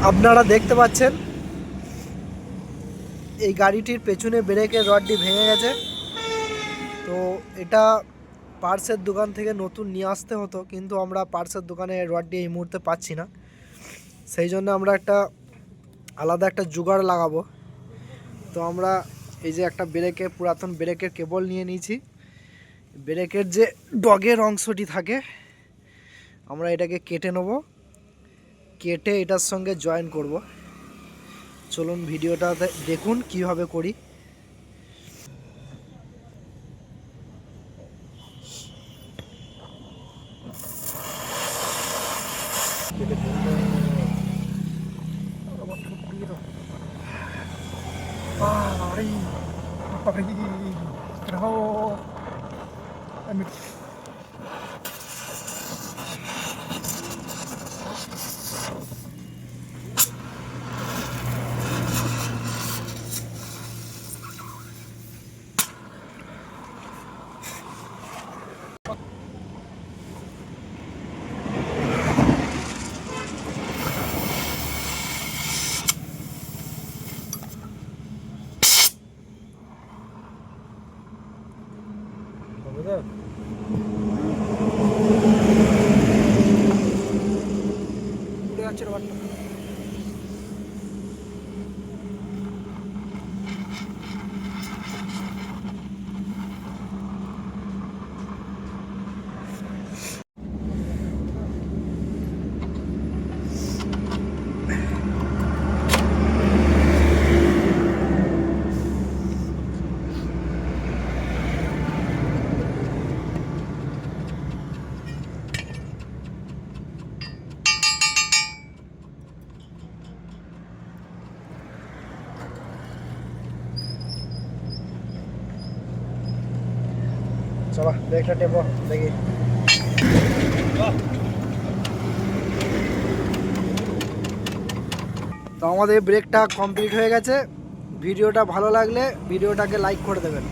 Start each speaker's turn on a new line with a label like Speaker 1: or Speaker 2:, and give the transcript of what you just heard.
Speaker 1: আপনারা দেখতে পাচ্ছেন এই গাড়িটির পেছনে ব্রেকের রডটি ভেঙে গেছে। তো এটা পার্টসের দোকান থেকে নতুন নিয়ে আসতে হতো, কিন্তু আমরা পার্টসের দোকানে রডটি এই মুহূর্তে পাচ্ছি না। সেই জন্য আমরা আলাদা একটা জোগাড় লাগাবো। তো আমরা এই যে একটা পুরাতন ব্রেকের কেবল নিয়ে নিয়েছি। ব্রেকের যে ডগের অংশটি থাকে আমরা এটাকে কেটে নেব, কেটে এটার সঙ্গে জয়েন করব। চলুন ভিডিওটা দেখুন কিভাবে করি। চলো ব্রেকটা টেপো দেখি। তো আমাদের ব্রেকটা কমপ্লিট হয়ে গেছে। ভিডিওটা ভালো লাগলে ভিডিওটাকে লাইক করে দেবেন।